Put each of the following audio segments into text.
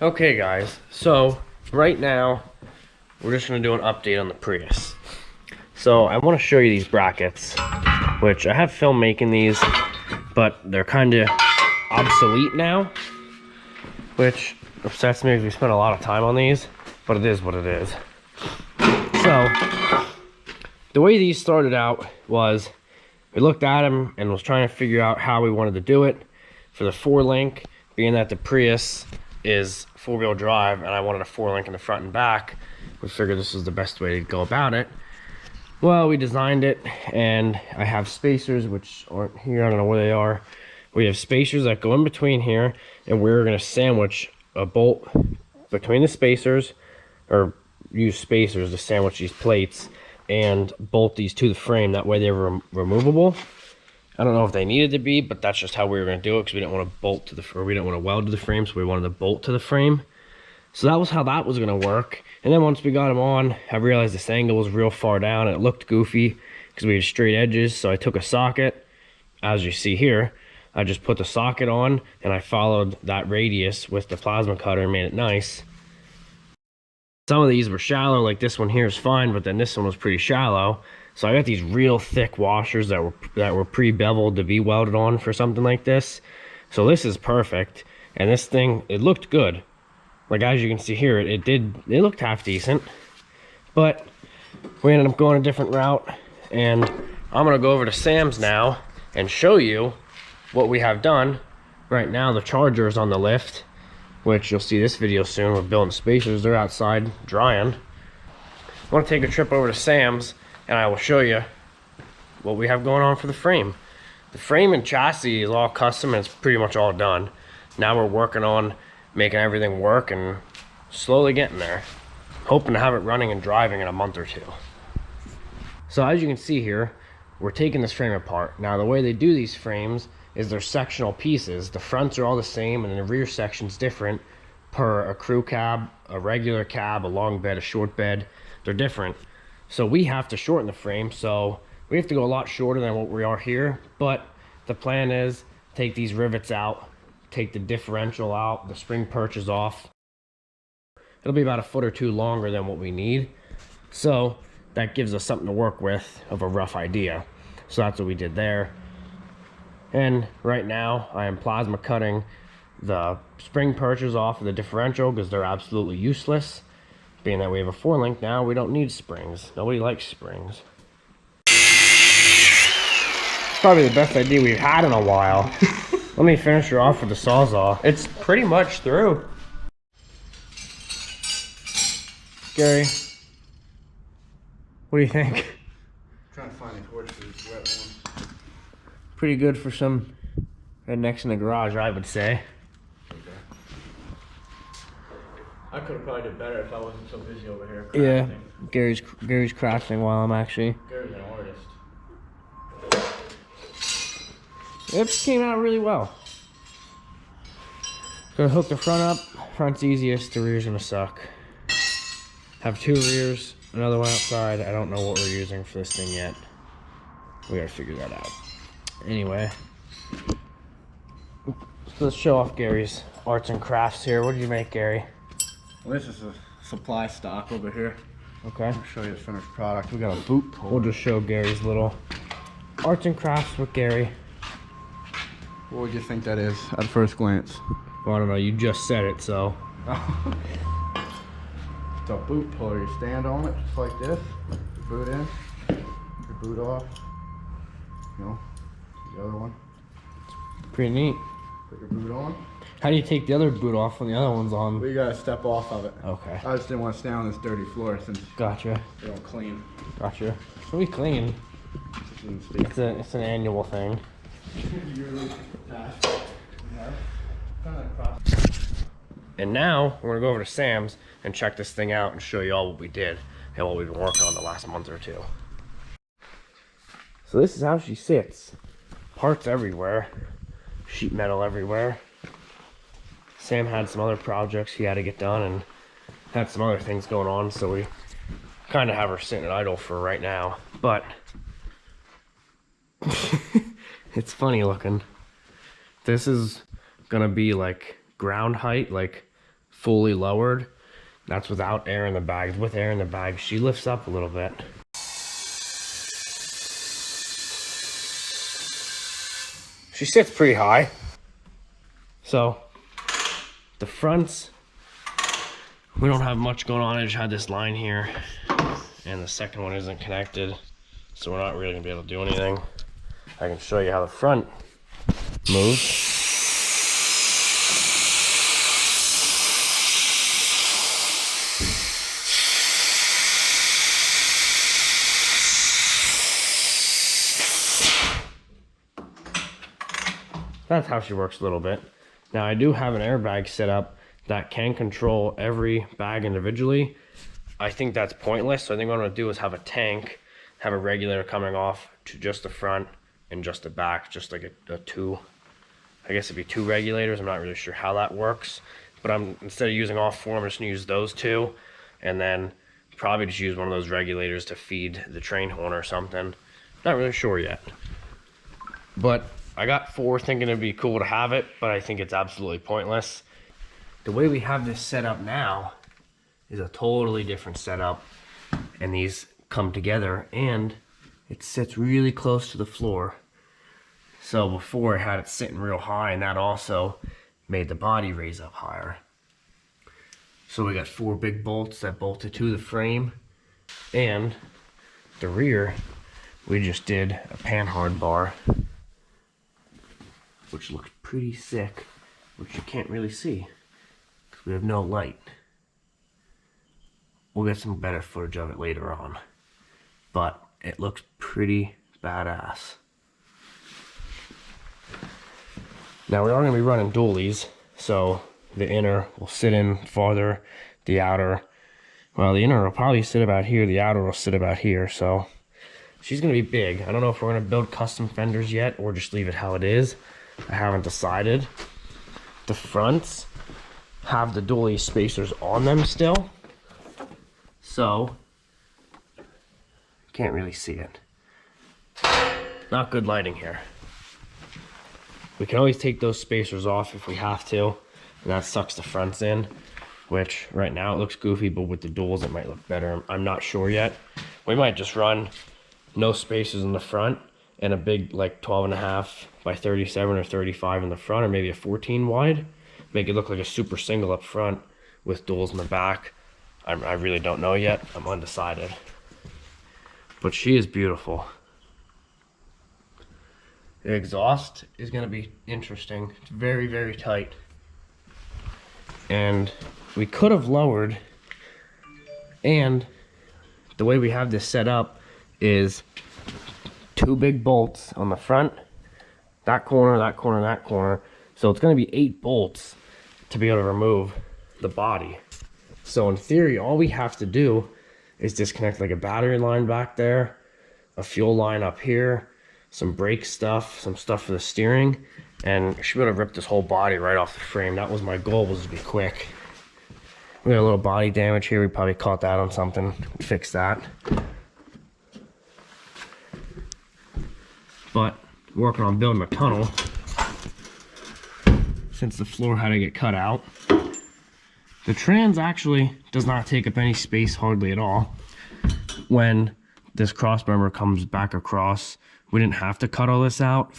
Okay guys, so right now we're just going to do an update on the Prius. So I want to show you these brackets, which I have film making these, but they're kind of obsolete now, which upsets me because we spent a lot of time on these, but it is what it is. So the way these started out was we looked at them and was trying to figure out how we wanted to do it for the 4-link, being that the Prius is 4-wheel drive and I wanted a 4-link in the front and back. We figured this was the best way to go about it. Well, we designed it, and I have spacers which aren't here. I don't know where they are. We have spacers that go in between here, and we're going to sandwich a bolt between the spacers, or use spacers to sandwich these plates and bolt these to the frame. That way they're removable. I don't know if they needed to be, but that's just how we were going to do it, because we didn't want to bolt to the, or we didn't want to weld to the frame, so we wanted to bolt to the frame. So that was how that was going to work. And then once we got them on, I realized this angle was real far down and it looked goofy because we had straight edges. So I took a socket, as you see here. I just put the socket on and I followed that radius with the plasma cutter and made it nice. Some of these were shallow, like this one here is fine, but then this one was pretty shallow. So I got these real thick washers that were pre-beveled to be welded on for something like this. So this is perfect. And this thing, it looked good. Like as you can see here, it looked half decent. But we ended up going a different route. And I'm gonna go over to Sam's now and show you what we have done. Right now the charger is on the lift, which you'll see this video soon. We're building spacers, they're outside drying. I wanna take a trip over to Sam's and I will show you what we have going on for the frame. The frame and chassis is all custom and it's pretty much all done. Now we're working on making everything work and slowly getting there. Hoping to have it running and driving in a month or 2. So as you can see here, we're taking this frame apart. Now the way they do these frames is they're sectional pieces. The fronts are all the same and the rear section's different per a crew cab, a regular cab, a long bed, a short bed. They're different. So we have to shorten the frame, so we have to go a lot shorter than what we are here. But the plan is take these rivets out, take the differential out, the spring perches off. It'll be about a foot or 2 longer than what we need. So that gives us something to work with of a rough idea. So that's what we did there. And right now I am plasma cutting the spring perches off of the differential because they're absolutely useless. Being that we have a 4-link now, we don't need springs. Nobody likes springs. Probably the best idea we've had in a while. Let me finish her off with the Sawzall. It's pretty much through. Gary, what do you think? I'm trying to find a torch for this wet one. Pretty good for some rednecks in the garage, I would say. I could have probably did better if I wasn't so busy over here crafting. Yeah, Gary's crafting while I'm actually. Gary's an artist. It came out really well. Gonna hook the front up. Front's easiest, the rear's gonna suck. Have 2 rears, another one outside. I don't know what we're using for this thing yet. We gotta figure that out. Anyway, so let's show off Gary's arts and crafts here. What did you make, Gary? Well, this is a supply stock over here. Okay. I'll show you the finished product. We got a boot pull. We'll just show Gary's little arts and crafts with Gary. What would you think that is at first glance? Well, I don't know, you just said it, so. It's a boot puller. You stand on it just like this. Your boot in, your boot off. You know, the other one. Pretty neat. Put your boot on. How do you take the other boot off when the other one's on? We gotta step off of it. Okay. I just didn't want to stand on this dirty floor since Gotcha. they don't clean. Gotcha. So we clean. It's an annual thing. And now we're gonna go over to Sam's and check this thing out and show you all what we did and what we've been working on the last month or 2. So this is how she sits. Parts everywhere. Sheet metal everywhere. Sam had some other projects he had to get done and had some other things going on, so we kind of have her sitting idle for right now. But it's funny looking. This is gonna be like ground height, like fully lowered. That's without air in the bags. With air in the bag, she lifts up a little bit. She sits pretty high. So the fronts, we don't have much going on. I just had this line here, and the second one isn't connected, so we're not really gonna be able to do anything. I can show you how the front moves. That's how she works a little bit. Now I do have an airbag set up that can control every bag individually. I think that's pointless, so I think what I'm gonna do is have a tank, have a regulator coming off to just the front and just the back, just like a two, I guess it'd be two regulators. I'm not really sure how that works, but instead of using all four, I'm just gonna use those two, and then probably just use one of those regulators to feed the train horn or something. Not really sure yet. But I got four thinking it'd be cool to have it, but I think it's absolutely pointless. The way we have this set up now is a totally different setup, and these come together and it sits really close to the floor. So before I had it sitting real high, and that also made the body raise up higher. So we got four big bolts that bolted to the frame, and the rear we just did a panhard bar, which looks pretty sick, which you can't really see because we have no light. We'll get some better footage of it later on, but it looks pretty badass. Now we are going to be running dualies, so the inner will sit in farther, the outer, well, the inner will probably sit about here, the outer will sit about here, so she's going to be big. I don't know if we're going to build custom fenders yet or just leave it how it is. I haven't decided. The fronts have the dually spacers on them still, so can't really see it. Not good lighting here. We can always take those spacers off if we have to, and that sucks the fronts in, which right now it looks goofy, but with the duals it might look better. I'm not sure yet. We might just run no spacers in the front and a big like 12.5 by 37 or 35 in the front, or maybe a 14 wide. Make it look like a super single up front with duals in the back. I really don't know yet. I'm undecided. But she is beautiful. The exhaust is going to be interesting. It's very, very tight. And we could have lowered, and the way we have this set up is two big bolts on the front, that corner, that corner, that corner. So it's going to be 8 bolts to be able to remove the body. So in theory, all we have to do is disconnect like a battery line back there, a fuel line up here, some brake stuff, some stuff for the steering, and I should be able to rip this whole body right off the frame. That was my goal, was to be quick. We got a little body damage here. We probably caught that on something. Fix that. But working on building a tunnel, since the floor had to get cut out. The trans actually does not take up any space hardly at all. When this cross member comes back across, we didn't have to cut all this out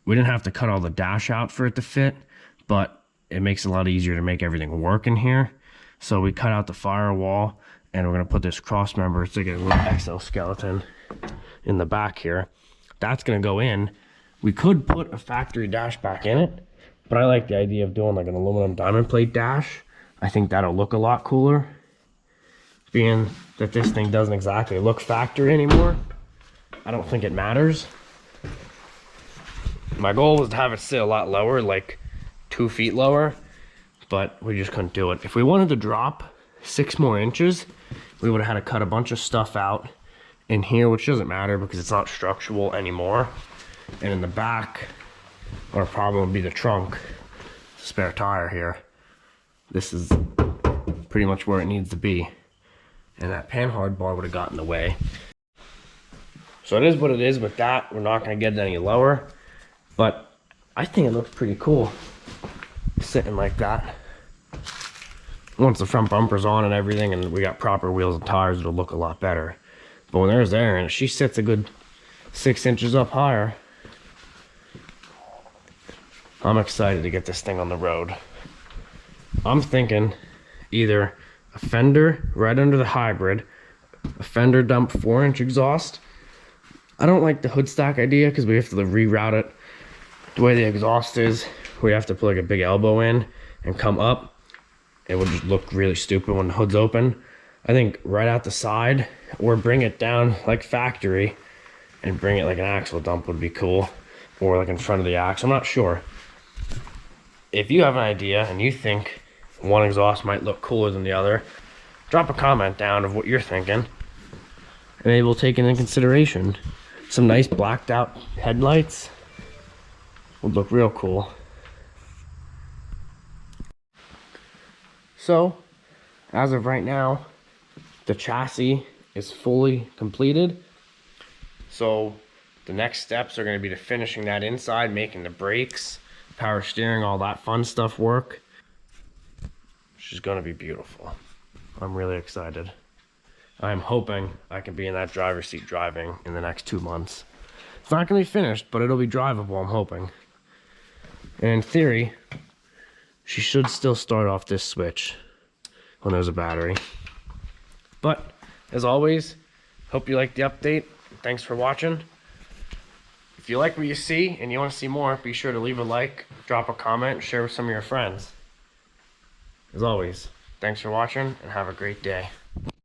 we didn't have to cut all the dash out for it to fit, but it makes it a lot easier to make everything work in here. So we cut out the firewall, and we're gonna put this cross member, it's like a little exoskeleton in the back here. That's gonna go in. We could put a factory dash back in it, but I like the idea of doing like an aluminum diamond plate dash. I think that'll look a lot cooler, being that this thing doesn't exactly look factory anymore. I don't think it matters. My goal was to have it sit a lot lower, like 2 feet lower, but we just couldn't do it. If we wanted to drop 6 more inches, we would have had to cut a bunch of stuff out in here, which doesn't matter because it's not structural anymore. And in the back, our problem would be the trunk, spare tire here. This is pretty much where it needs to be. And that panhard bar would have gotten in the way. So it is what it is with that. We're not going to get it any lower, but I think it looks pretty cool sitting like that. once the front bumper's on and everything and we got proper wheels and tires, it'll look a lot better. But when there's there and she sits a good 6 inches up higher, I'm excited to get this thing on the road. I'm thinking either a fender right under the hybrid, a fender dump 4-inch exhaust. I don't like the hood stack idea because we have to reroute it. The way the exhaust is, we have to put like a big elbow in and come up. It would just look really stupid when the hood's open. I think right out the side or bring it down like factory and bring it like an axle dump would be cool, or like in front of the axle. I'm not sure. If you have an idea and you think one exhaust might look cooler than the other, drop a comment down of what you're thinking, and maybe we'll take it into consideration. Some nice blacked out headlights would look real cool. So, as of right now, the chassis is fully completed. So the next steps are going to be to finishing that inside, making the brakes, power steering, all that fun stuff work. Which is going to be beautiful. I'm really excited. I'm hoping I can be in that driver's seat driving in the next 2 months. It's not going to be finished, but it'll be drivable, I'm hoping. And in theory, she should still start off this switch when there's a battery. But, as always, hope you liked the update. Thanks for watching. If you like what you see and you want to see more, be sure to leave a like, drop a comment, share with some of your friends. As always, thanks for watching and have a great day.